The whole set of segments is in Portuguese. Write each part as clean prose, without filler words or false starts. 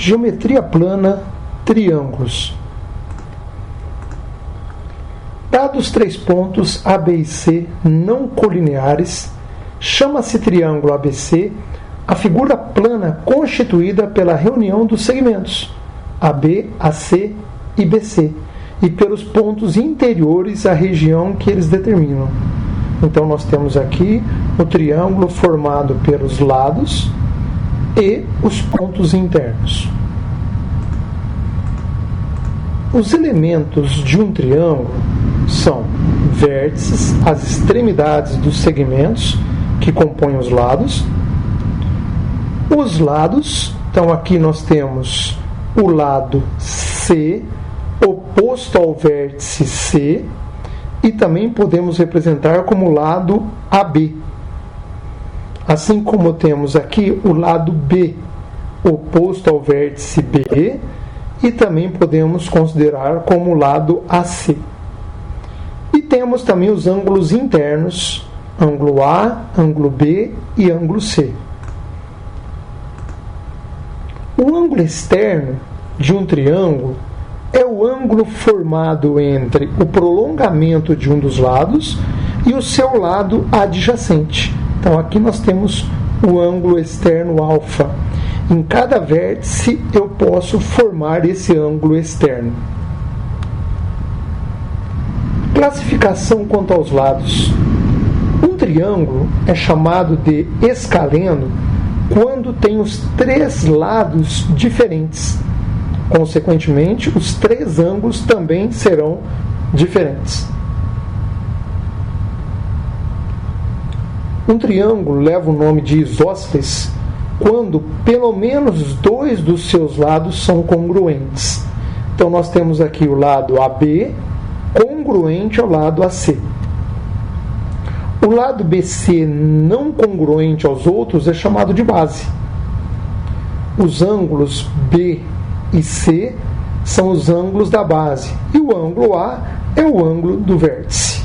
Geometria plana, triângulos. Dados 3 pontos A, B e C não colineares, chama-se triângulo ABC a figura plana constituída pela reunião dos segmentos AB, AC e BC e pelos pontos interiores à região que eles determinam. Então nós temos aqui o triângulo formado pelos lados e os pontos internos. Os elementos de um triângulo são vértices, as extremidades dos segmentos que compõem os lados. Os lados, então aqui nós temos o lado C, oposto ao vértice C, e também podemos representar como lado AB. Assim como temos aqui o lado B, oposto ao vértice B, e também podemos considerar como lado AC. E temos também os ângulos internos, ângulo A, ângulo B e ângulo C. O ângulo externo de um triângulo é o ângulo formado entre o prolongamento de um dos lados e o seu lado adjacente. Então aqui nós temos o ângulo externo alfa. Em cada vértice eu posso formar esse ângulo externo. Classificação quanto aos lados. Um triângulo é chamado de escaleno quando tem os 3 lados diferentes. Consequentemente, os 3 ângulos também serão diferentes. Um triângulo leva o nome de isósceles quando pelo menos 2 dos seus lados são congruentes. Então nós temos aqui o lado AB congruente ao lado AC. O lado BC não congruente aos outros é chamado de base. Os ângulos B e C são os ângulos da base, e o ângulo A é o ângulo do vértice.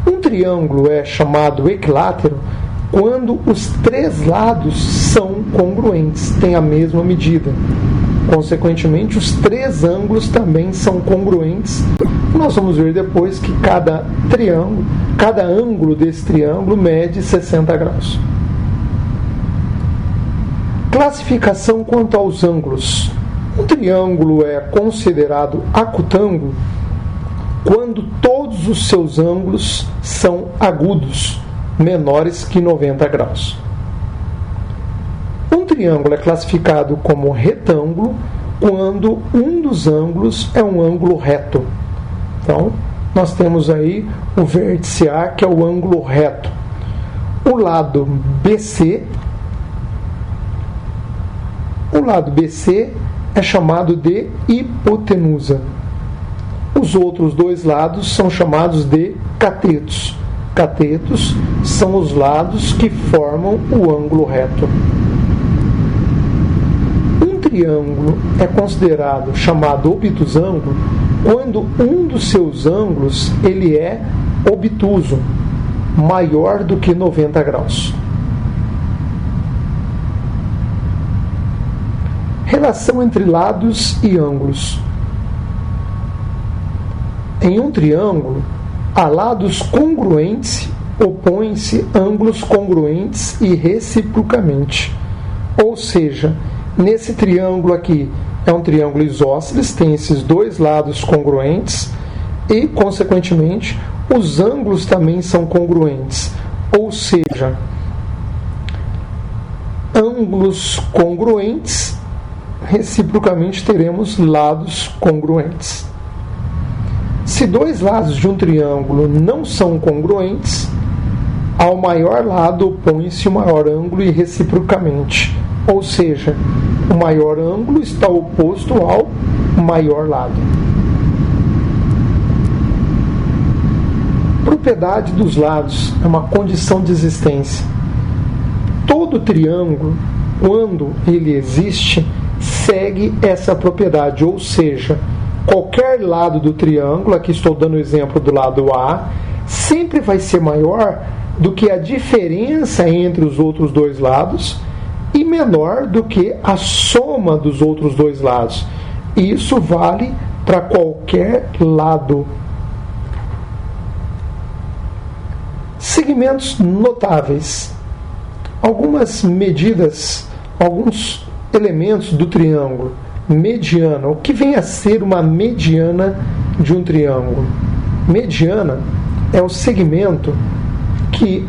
Um triângulo é chamado equilátero quando os 3 lados são congruentes, têm a mesma medida. Consequentemente, os 3 ângulos também são congruentes. Nós vamos ver depois que cada ângulo desse triângulo mede 60 graus. Classificação quanto aos ângulos. Um triângulo é considerado acutângulo quando todos os seus ângulos são agudos, menores que 90 graus. Um triângulo é classificado como retângulo quando um dos ângulos é um ângulo reto. Então, nós temos aí o vértice A, que é o ângulo reto. O lado BC é chamado de hipotenusa. Os outros 2 lados são chamados de catetos. Catetos são os lados que formam o ângulo reto. Um triângulo é considerado chamado obtusângulo quando um dos seus ângulos ele é obtuso, maior do que 90 graus. Relação entre lados e ângulos. Em um triângulo, a lados congruentes opõem-se ângulos congruentes e reciprocamente. Ou seja, nesse triângulo aqui é um triângulo isósceles, tem esses 2 lados congruentes e, consequentemente, os ângulos também são congruentes. Ou seja, ângulos congruentes, reciprocamente teremos lados congruentes. Se 2 lados de um triângulo não são congruentes, ao maior lado opõe-se o maior ângulo e reciprocamente. Ou seja, o maior ângulo está oposto ao maior lado. Propriedade dos lados é uma condição de existência. Todo triângulo, quando ele existe, segue essa propriedade, ou seja, qualquer lado do triângulo, aqui estou dando o exemplo do lado A, sempre vai ser maior do que a diferença entre os outros 2 lados e menor do que a soma dos outros dois lados. Isso vale para qualquer lado. Segmentos notáveis. Algumas medidas, alguns elementos do triângulo. Mediana. O que vem a ser uma mediana de um triângulo? Mediana é o segmento que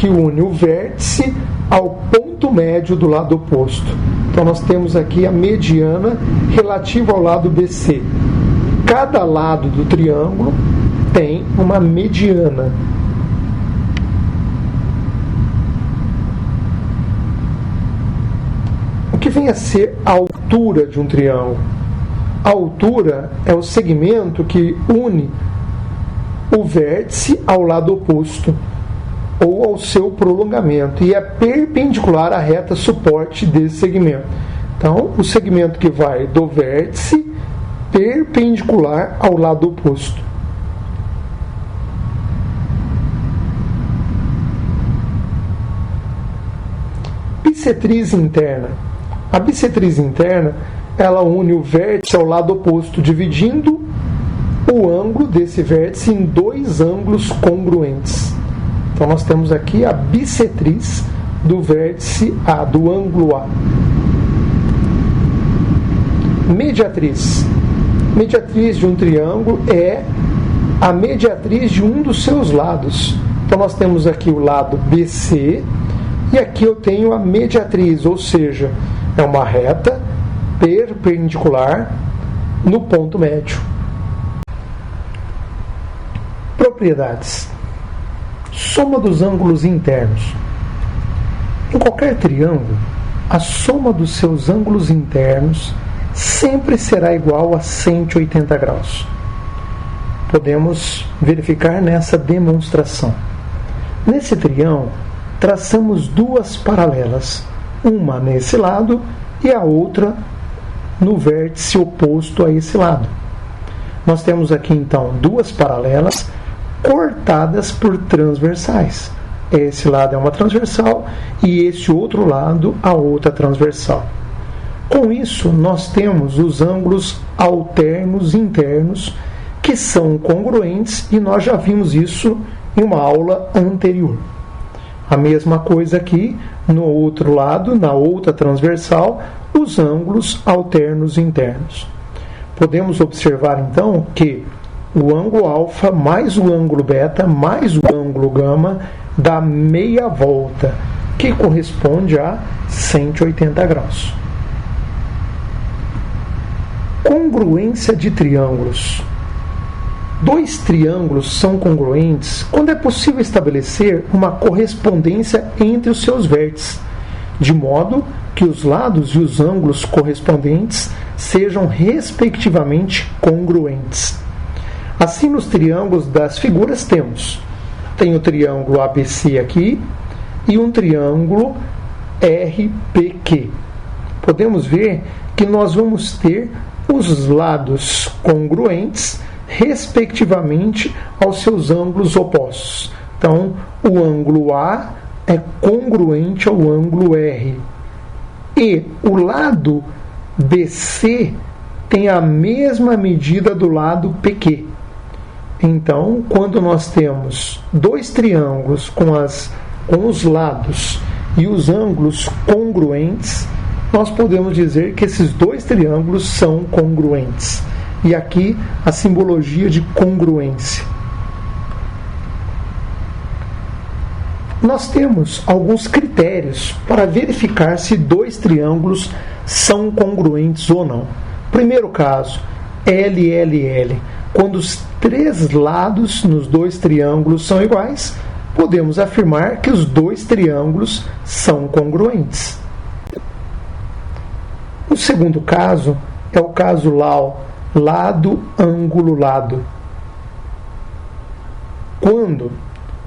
une o vértice ao ponto médio do lado oposto. Então nós temos aqui a mediana relativa ao lado BC. Cada lado do triângulo tem uma mediana. O que vem a ser a altura de um triângulo? A altura é o segmento que une o vértice ao lado oposto ou ao seu prolongamento e é perpendicular à reta suporte desse segmento. Então, o segmento que vai do vértice perpendicular ao lado oposto. Bissetriz interna. A bissetriz interna, ela une o vértice ao lado oposto, dividindo o ângulo desse vértice em dois ângulos congruentes. Então nós temos aqui a bissetriz do vértice A, do ângulo A. Mediatriz. Mediatriz de um triângulo é a mediatriz de um dos seus lados. Então nós temos aqui o lado BC e aqui eu tenho a mediatriz, ou seja, é uma reta perpendicular no ponto médio. Propriedades. Soma dos ângulos internos. Em qualquer triângulo, a soma dos seus ângulos internos sempre será igual a 180 graus. Podemos verificar nessa demonstração. Nesse triângulo, traçamos duas paralelas, uma nesse lado e a outra no vértice oposto a esse lado. Nós temos aqui então duas paralelas cortadas por transversais. Esse lado é uma transversal e esse outro lado a outra transversal. Com isso, nós temos os ângulos alternos internos que são congruentes e nós já vimos isso em uma aula anterior. A mesma coisa aqui, no outro lado, na outra transversal, os ângulos alternos internos. Podemos observar então que o ângulo alfa mais o ângulo beta mais o ângulo gama dá meia volta, que corresponde a 180 graus. Congruência de triângulos. Dois triângulos são congruentes quando é possível estabelecer uma correspondência entre os seus vértices, de modo que os lados e os ângulos correspondentes sejam respectivamente congruentes. Assim, nos triângulos das figuras tem o triângulo ABC aqui e um triângulo RPQ. Podemos ver que nós vamos ter os lados congruentes respectivamente aos seus ângulos opostos. Então, o ângulo A é congruente ao ângulo R. E o lado BC tem a mesma medida do lado PQ. Então, quando nós temos dois triângulos com os lados e os ângulos congruentes, nós podemos dizer que esses dois triângulos são congruentes. E aqui a simbologia de congruência. Nós temos alguns critérios para verificar se dois triângulos são congruentes ou não. Primeiro caso, LLL. Quando os três lados nos dois triângulos são iguais, podemos afirmar que os dois triângulos são congruentes. O segundo caso é o caso LAO, lado, ângulo, lado. Quando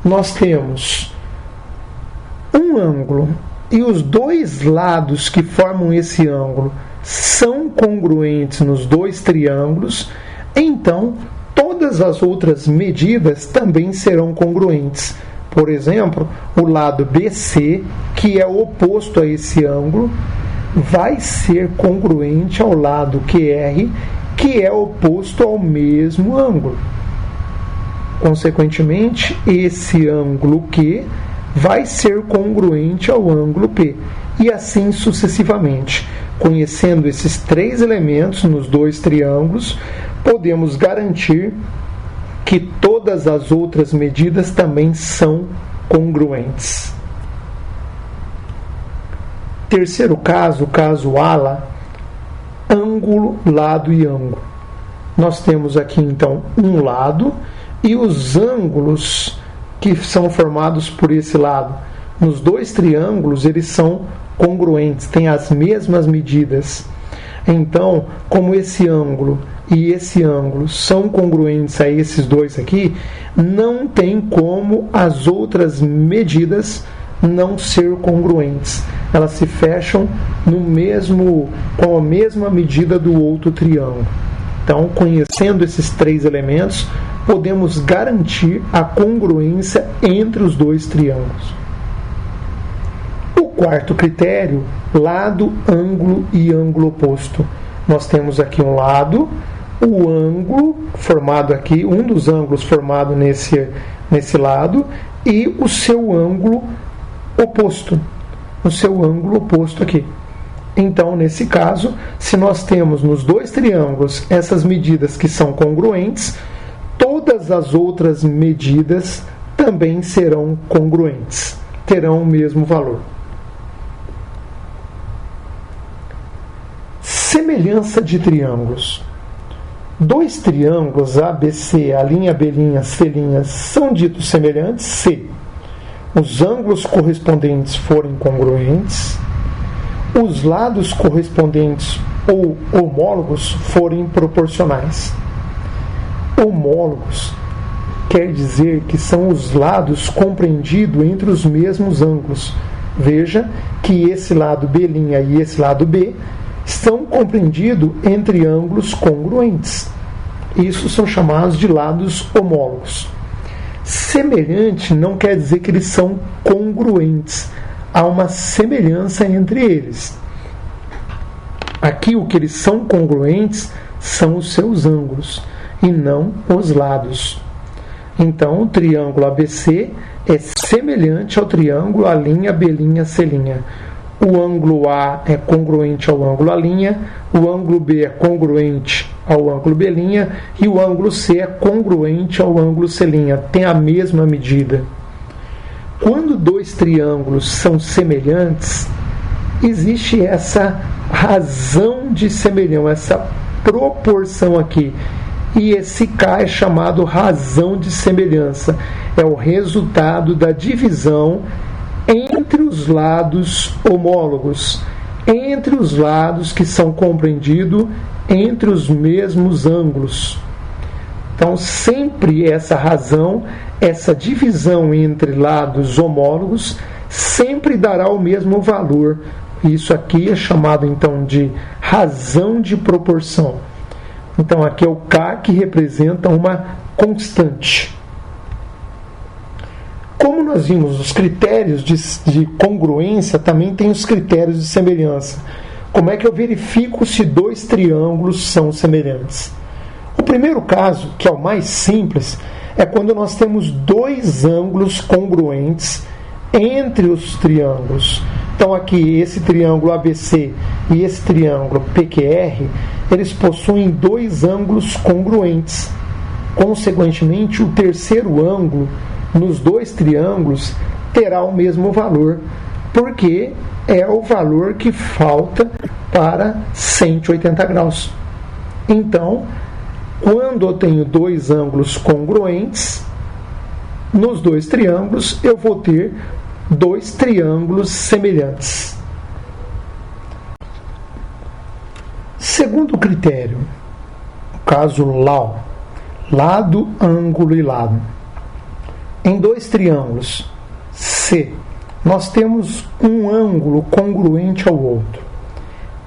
nós temos um ângulo e os dois lados que formam esse ângulo são congruentes nos dois triângulos, então todas as outras medidas também serão congruentes. Por exemplo, o lado BC, que é oposto a esse ângulo, vai ser congruente ao lado QR, que é oposto ao mesmo ângulo. Consequentemente, esse ângulo Q vai ser congruente ao ângulo P, e assim sucessivamente. Conhecendo esses três elementos nos dois triângulos, podemos garantir que todas as outras medidas também são congruentes. Terceiro caso, o caso ala, ângulo, lado e ângulo. Nós temos aqui então um lado e os ângulos que são formados por esse lado. Nos dois triângulos eles são congruentes, têm as mesmas medidas. Então, como esse ângulo e esse ângulo são congruentes a esses dois aqui, não tem como as outras medidas não ser congruentes. Elas se fecham com a mesma medida do outro triângulo. Então, conhecendo esses três elementos, podemos garantir a congruência entre os dois triângulos. O quarto critério, lado, ângulo e ângulo oposto. Nós temos aqui um lado, o ângulo formado aqui, um dos ângulos formado nesse lado, e o seu ângulo oposto, aqui. Então, nesse caso, se nós temos nos dois triângulos essas medidas que são congruentes, todas as outras medidas também serão congruentes, terão o mesmo valor. Semelhança de triângulos. Dois triângulos ABC, A', B', C', são ditos semelhantes se os ângulos correspondentes forem congruentes, os lados correspondentes ou homólogos forem proporcionais. Homólogos quer dizer que são os lados compreendidos entre os mesmos ângulos. Veja que esse lado B' e esse lado B estão compreendidos entre ângulos congruentes. Isso são chamados de lados homólogos. Semelhante não quer dizer que eles são congruentes. Há uma semelhança entre eles. Aqui o que eles são congruentes são os seus ângulos e não os lados. Então, o triângulo ABC é semelhante ao triângulo A', B', C'. O ângulo A é congruente ao ângulo A', o ângulo B é congruente ao ângulo B' e o ângulo C é congruente ao ângulo C'. Tem a mesma medida. Quando dois triângulos são semelhantes, existe essa razão de semelhança, essa proporção aqui. E esse K é chamado razão de semelhança. É o resultado da divisão entre os lados homólogos, entre os lados que são compreendidos entre os mesmos ângulos. Então, sempre essa razão, essa divisão entre lados homólogos, sempre dará o mesmo valor. Isso aqui é chamado, então, de razão de proporção. Então, aqui é o K que representa uma constante. Como nós vimos, os critérios de congruência também tem os critérios de semelhança. Como é que eu verifico se dois triângulos são semelhantes? O primeiro caso, que é o mais simples, é quando nós temos dois ângulos congruentes entre os triângulos. Então aqui, esse triângulo ABC e esse triângulo PQR, eles possuem dois ângulos congruentes. Consequentemente, o terceiro ângulo nos dois triângulos terá o mesmo valor, porque é o valor que falta para 180 graus. Então, quando eu tenho dois ângulos congruentes, nos dois triângulos eu vou ter dois triângulos semelhantes. Segundo critério, o caso LAO, lado, ângulo e lado. Em dois triângulos C, nós temos um ângulo congruente ao outro.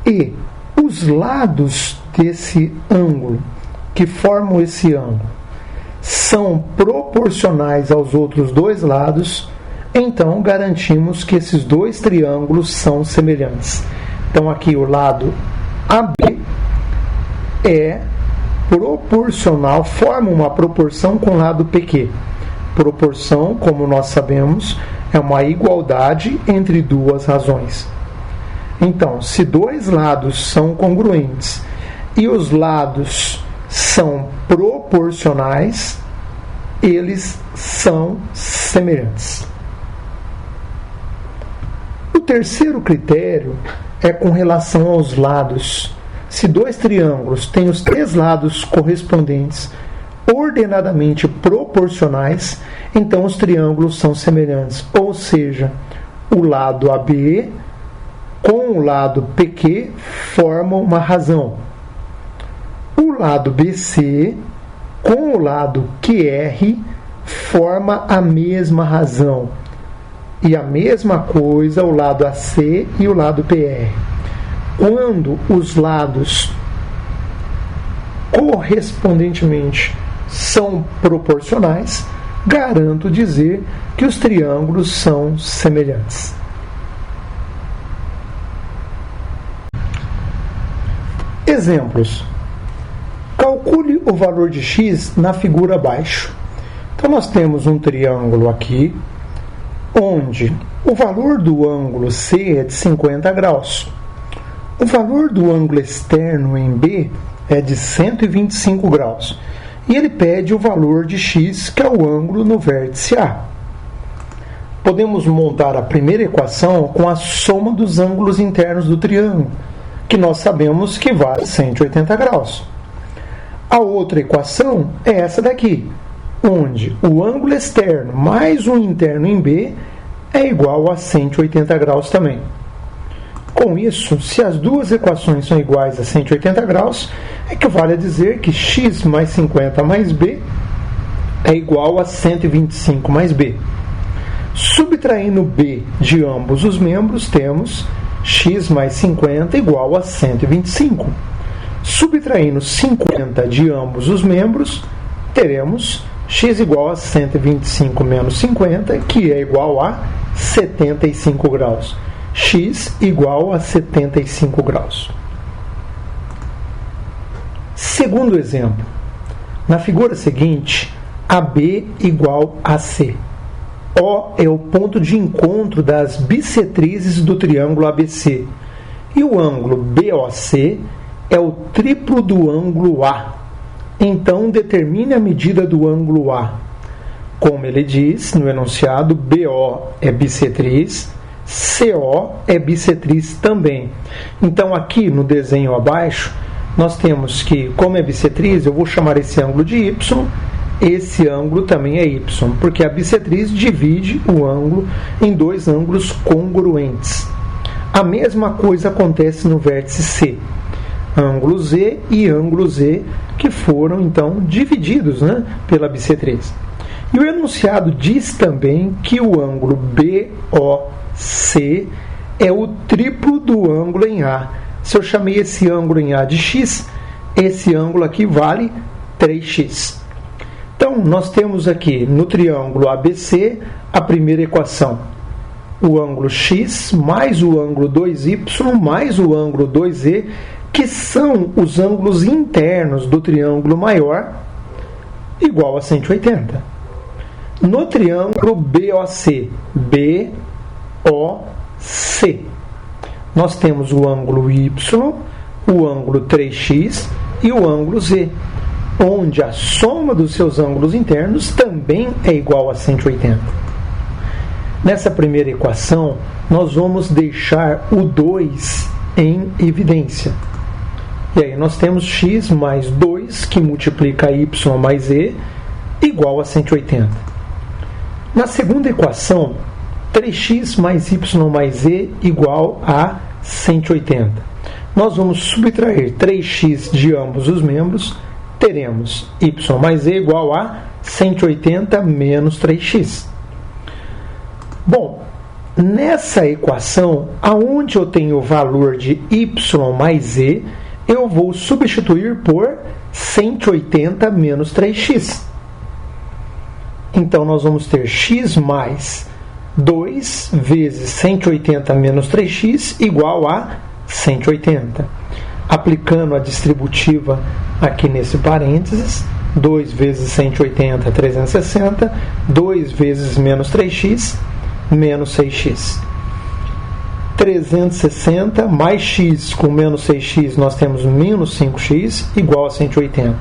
E os lados desse ângulo, que formam esse ângulo, são proporcionais aos outros dois lados, então garantimos que esses dois triângulos são semelhantes. Então aqui o lado AB é proporcional, forma uma proporção com o lado PQ. Proporção, como nós sabemos, é uma igualdade entre duas razões. Então, se dois lados são congruentes e os lados são proporcionais, eles são semelhantes. O terceiro critério é com relação aos lados. Se dois triângulos têm os três lados correspondentes ordenadamente proporcionais, então os triângulos são semelhantes. Ou seja, o lado AB com o lado PQ formam uma razão. O lado BC com o lado QR forma a mesma razão. E a mesma coisa o lado AC e o lado PR. Quando os lados correspondentemente são proporcionais, garanto dizer que os triângulos são semelhantes. Exemplos. Calcule o valor de x na figura abaixo. Então nós temos um triângulo aqui, onde o valor do ângulo C é de 50 graus. O valor do ângulo externo em B é de 125 graus. E ele pede o valor de x, que é o ângulo no vértice A. Podemos montar a primeira equação com a soma dos ângulos internos do triângulo, que nós sabemos que vale 180 graus. A outra equação é essa daqui, onde o ângulo externo mais o interno em B é igual a 180 graus também. Com isso, se as duas equações são iguais a 180 graus, equivale a dizer que x mais 50 mais b é igual a 125 mais b. Subtraindo b de ambos os membros, temos x mais 50 igual a 125. Subtraindo 50 de ambos os membros, teremos x igual a 125 menos 50, que é igual a 75 graus. X igual a 75 graus. Segundo exemplo. Na figura seguinte, AB igual a C. O é o ponto de encontro das bissetrizes do triângulo ABC. E o ângulo BOC é o triplo do ângulo A. Então, determine a medida do ângulo A. Como ele diz no enunciado, BO é bissetriz, CO é bissetriz também. Então, aqui no desenho abaixo, nós temos que, como é bissetriz, eu vou chamar esse ângulo de Y, esse ângulo também é Y, porque a bissetriz divide o ângulo em dois ângulos congruentes. A mesma coisa acontece no vértice C. Ângulo Z e ângulo Z, que foram, então, divididos, pela bissetriz. E o enunciado diz também que o ângulo BOC é o triplo do ângulo em A. Se eu chamei esse ângulo em A de x, esse ângulo aqui vale 3x. Então, nós temos aqui no triângulo ABC a primeira equação. O ângulo x mais o ângulo 2y mais o ângulo 2z, que são os ângulos internos do triângulo maior, igual a 180. No triângulo BOC, BOC, nós temos o ângulo Y, o ângulo 3x e o ângulo Z, onde a soma dos seus ângulos internos também é igual a 180. Nessa primeira equação, nós vamos deixar o 2 em evidência. E aí nós temos x mais 2, que multiplica y mais z, igual a 180. Na segunda equação, 3x mais y mais z igual a 180. Nós vamos subtrair 3x de ambos os membros, teremos y mais z igual a 180 menos 3x. Bom, nessa equação, aonde eu tenho o valor de y mais z, eu vou substituir por 180 menos 3x. Então, nós vamos ter x mais 2 vezes 180 menos 3x igual a 180. Aplicando a distributiva aqui nesse parênteses, 2 vezes 180 é 360, 2 vezes menos 3x, menos 6x. 360 mais x com menos 6x, nós temos menos 5x, igual a 180.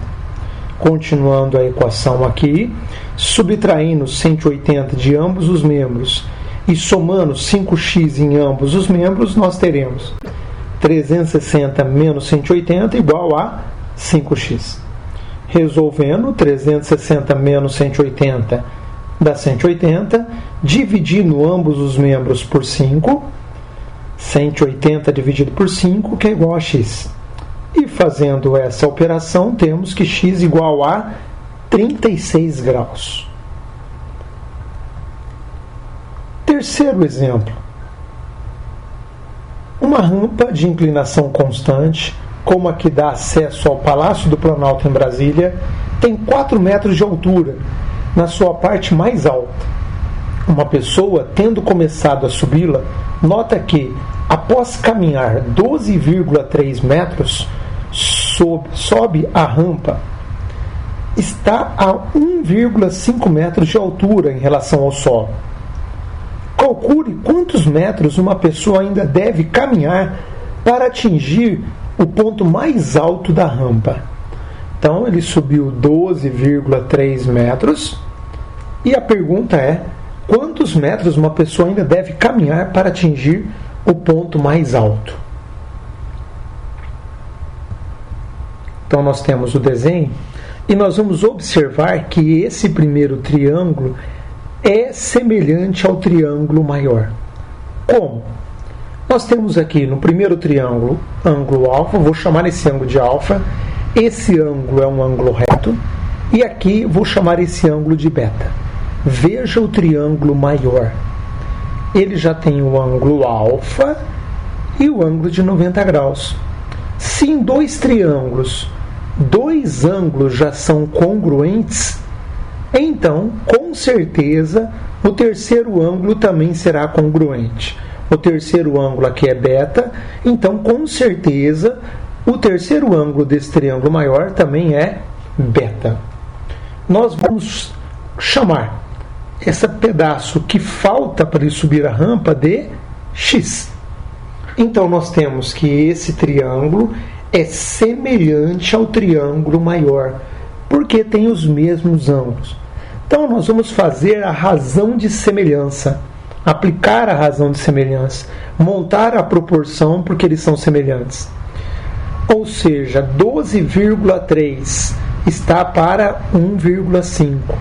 Continuando a equação aqui, subtraindo 180 de ambos os membros e somando 5x em ambos os membros, nós teremos 360 menos 180 igual a 5x. Resolvendo, 360 menos 180 dá 180, dividindo ambos os membros por 5, 180 dividido por 5, que é igual a x. E fazendo essa operação, temos que x igual a 36 graus. Terceiro exemplo. Uma rampa de inclinação constante, como a que dá acesso ao Palácio do Planalto em Brasília, tem 4 metros de altura, na sua parte mais alta. Uma pessoa, tendo começado a subi-la, nota que, após caminhar 12,3 metros, sobe a rampa, está a 1,5 metros de altura em relação ao solo. Calcule quantos metros uma pessoa ainda deve caminhar para atingir o ponto mais alto da rampa. Então, ele subiu 12,3 metros e a pergunta é: quantos metros uma pessoa ainda deve caminhar para atingir o ponto mais alto? Então, nós temos o desenho e nós vamos observar que esse primeiro triângulo é semelhante ao triângulo maior. Como? Nós temos aqui no primeiro triângulo, ângulo alfa, vou chamar esse ângulo de alfa, esse ângulo é um ângulo reto, e aqui vou chamar esse ângulo de beta. Veja o triângulo maior. Ele já tem o ângulo alfa e o ângulo de 90 graus. Se em dois triângulos, dois ângulos já são congruentes, então, com certeza, o terceiro ângulo também será congruente. O terceiro ângulo aqui é beta, então, com certeza, o terceiro ângulo desse triângulo maior também é beta. Nós vamos chamar esse pedaço que falta para ele subir a rampa de x. Então, nós temos que esse triângulo é semelhante ao triângulo maior, porque tem os mesmos ângulos. Então, nós vamos fazer a razão de semelhança, aplicar a razão de semelhança, montar a proporção porque eles são semelhantes. Ou seja, 12,3 está para 1,5.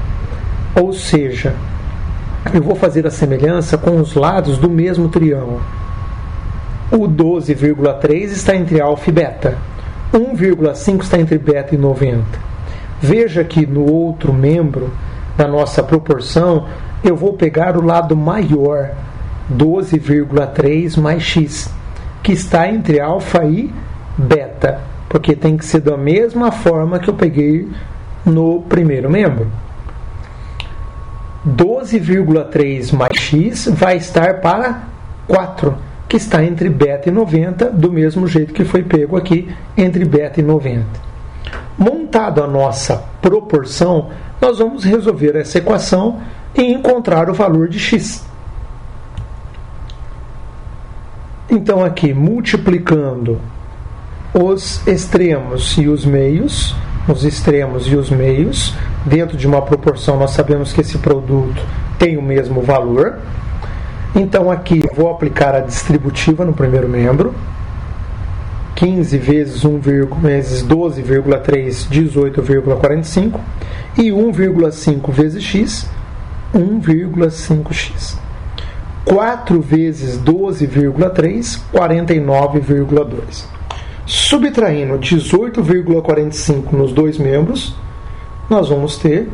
Ou seja, eu vou fazer a semelhança com os lados do mesmo triângulo. O 12,3 está entre alfa e beta. 1,5 está entre beta e 90. Veja que no outro membro da nossa proporção, eu vou pegar o lado maior, 12,3 mais x, que está entre alfa e beta, porque tem que ser da mesma forma que eu peguei no primeiro membro. 12,3 mais x vai estar para 4, que está entre beta e 90, do mesmo jeito que foi pego aqui entre beta e 90. Montado a nossa proporção, nós vamos resolver essa equação e encontrar o valor de x. Então, aqui, multiplicando os extremos e os meios, dentro de uma proporção nós sabemos que esse produto tem o mesmo valor. Então, aqui, vou aplicar a distributiva no primeiro membro. 15 vezes 12,3, 18,45. E 1,5 vezes x, 1,5x. 4 vezes 12,3, 49,2. Subtraindo 18,45 nos dois membros, nós vamos ter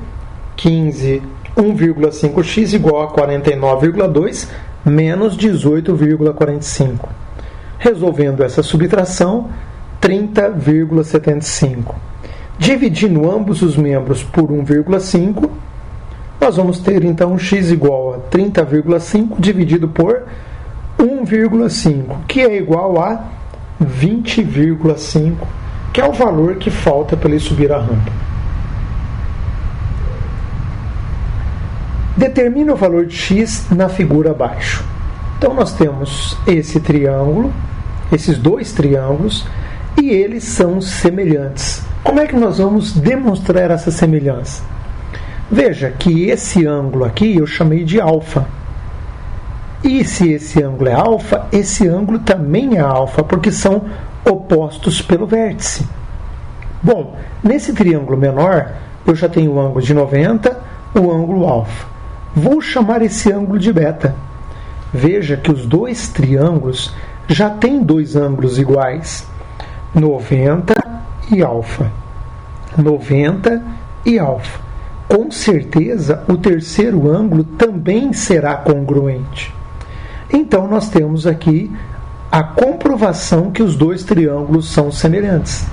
1,5x igual a 49,2 menos 18,45. Resolvendo essa subtração, 30,75. Dividindo ambos os membros por 1,5, nós vamos ter então x igual a 30,5 dividido por 1,5, que é igual a 20,5, que é o valor que falta para ele subir a rampa. Determina o valor de x na figura abaixo. Então nós temos esse triângulo, esses dois triângulos, e eles são semelhantes. Como é que nós vamos demonstrar essa semelhança? Veja que esse ângulo aqui eu chamei de alfa. E se esse ângulo é alfa, esse ângulo também é alfa, porque são opostos pelo vértice. Bom, nesse triângulo menor, eu já tenho o ângulo de 90, o ângulo alfa. Vou chamar esse ângulo de beta. Veja que os dois triângulos já têm dois ângulos iguais, 90 e alfa. 90 e alfa. Com certeza, o terceiro ângulo também será congruente. Então, nós temos aqui a comprovação que os dois triângulos são semelhantes.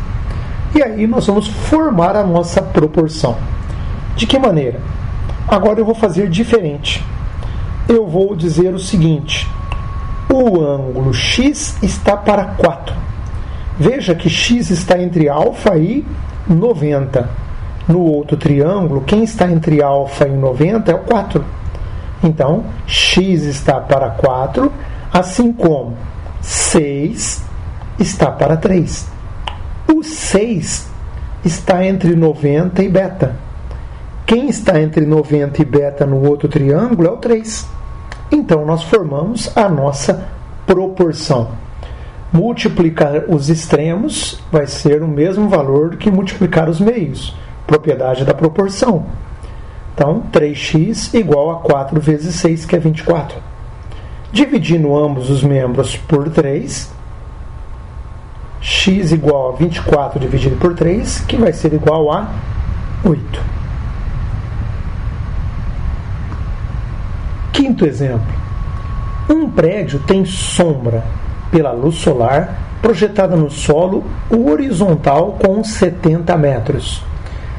E aí, nós vamos formar a nossa proporção. De que maneira? Agora eu vou fazer diferente. Eu vou dizer o seguinte: o ângulo x está para 4. Veja que x está entre alfa e 90. No outro triângulo, quem está entre alfa e 90 é o 4. Então, x está para 4, assim como 6 está para 3. O 6 está entre 90 e beta. Quem está entre 90 e beta no outro triângulo é o 3. Então, nós formamos a nossa proporção. Multiplicar os extremos vai ser o mesmo valor do que multiplicar os meios. Propriedade da proporção. Então, 3x igual a 4 vezes 6, que é 24. Dividindo ambos os membros por 3, x igual a 24 dividido por 3, que vai ser igual a 8. Quinto exemplo. Um prédio tem sombra pela luz solar projetada no solo horizontal com 70 metros.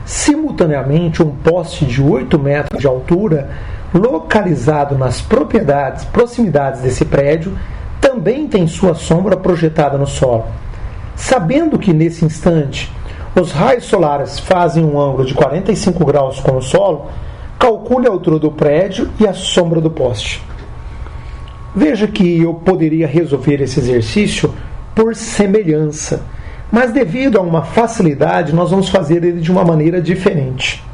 Simultaneamente, um poste de 8 metros de altura, localizado nas proximidades desse prédio, também tem sua sombra projetada no solo. Sabendo que, nesse instante, os raios solares fazem um ângulo de 45 graus com o solo, calcule a altura do prédio e a sombra do poste. Veja que eu poderia resolver esse exercício por semelhança, mas devido a uma facilidade, nós vamos fazer ele de uma maneira diferente.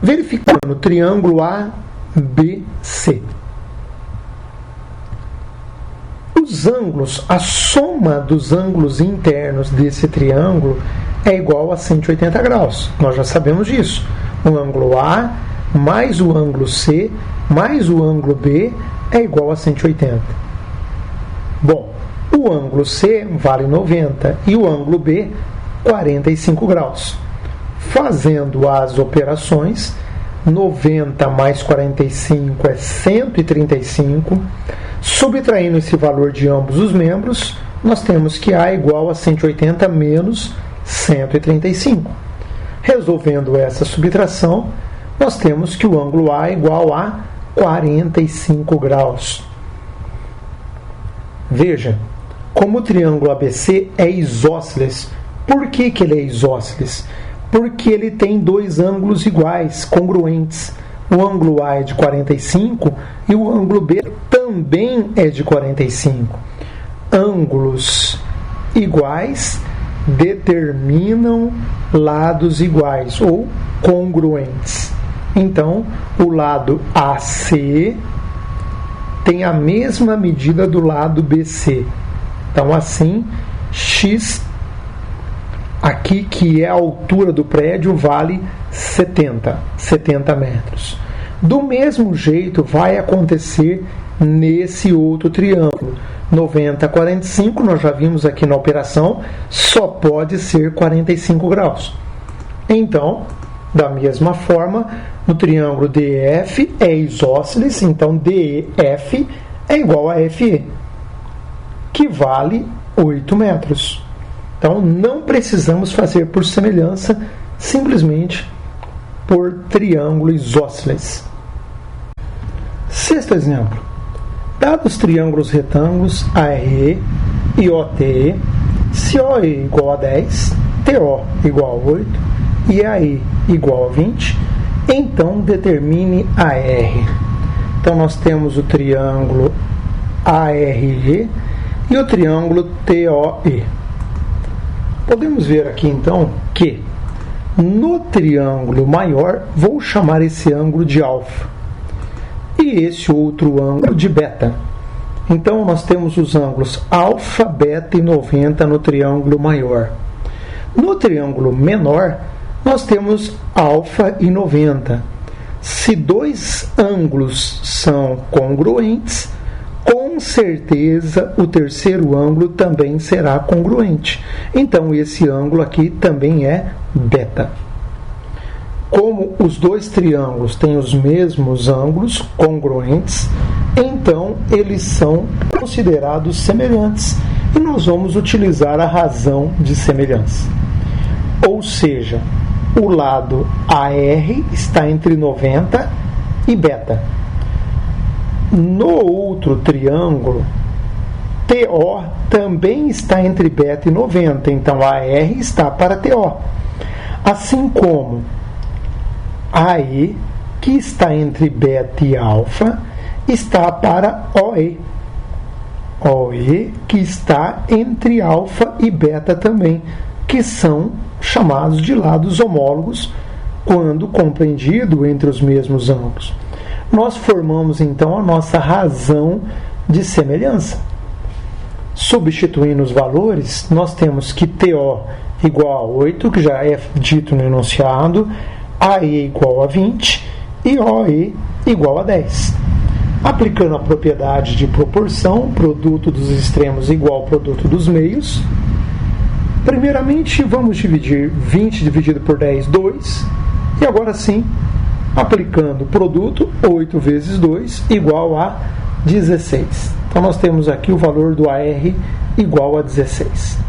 Verificando o triângulo ABC. Os ângulos, a soma dos ângulos internos desse triângulo é igual a 180 graus. Nós já sabemos disso. O ângulo A mais o ângulo C mais o ângulo B é igual a 180. Bom, o ângulo C vale 90 e o ângulo B 45 graus. Fazendo as operações, 90 mais 45 é 135. Subtraindo esse valor de ambos os membros, nós temos que A é igual a 180 menos 135. Resolvendo essa subtração, nós temos que o ângulo A é igual a 45 graus. Veja, como o triângulo ABC é isósceles. Por que ele é isósceles? Porque ele tem dois ângulos iguais, congruentes. O ângulo A é de 45 e o ângulo B também é de 45. Ângulos iguais determinam lados iguais ou congruentes. Então, o lado AC tem a mesma medida do lado BC. Então, assim, x aqui, que é a altura do prédio, vale 70 metros. Do mesmo jeito vai acontecer nesse outro triângulo. 90, 45, nós já vimos aqui na operação, só pode ser 45 graus. Então, da mesma forma, no triângulo DEF é isósceles, então DEF é igual a FE, que vale 8 metros. Então, não precisamos fazer por semelhança, simplesmente por triângulo isósceles. Sexto exemplo. Dados triângulos retângulos ARE e OTE, se OE igual a 10, TO igual a 8 e AE igual a 20, então determine AR. Então nós temos o triângulo ARE e o triângulo TOE. Podemos ver aqui então que no triângulo maior vou chamar esse ângulo de alfa e esse outro ângulo de beta. Então nós temos os ângulos alfa, beta e 90 no triângulo maior. No triângulo menor nós temos alfa e 90. Se dois ângulos são congruentes, com certeza o terceiro ângulo também será congruente. Então esse ângulo aqui também é beta. Como os dois triângulos têm os mesmos ângulos congruentes, então eles são considerados semelhantes e nós vamos utilizar a razão de semelhança. Ou seja, o lado AR está entre 90 e beta. No outro triângulo, TO também está entre beta e 90, então AR está para TO. Assim como AE, que está entre beta e alfa, está para OE. OE, que está entre alfa e beta também, que são chamados de lados homólogos quando compreendido entre os mesmos ângulos. Nós formamos então a nossa razão de semelhança. Substituindo os valores, nós temos que TO igual a 8, que já é dito no enunciado, AE igual a 20 e OE igual a 10. Aplicando a propriedade de proporção, produto dos extremos igual ao produto dos meios, primeiramente vamos dividir 20 dividido por 10, 2, e agora sim, aplicando o produto, 8 vezes 2 igual a 16. Então nós temos aqui o valor do AR igual a 16.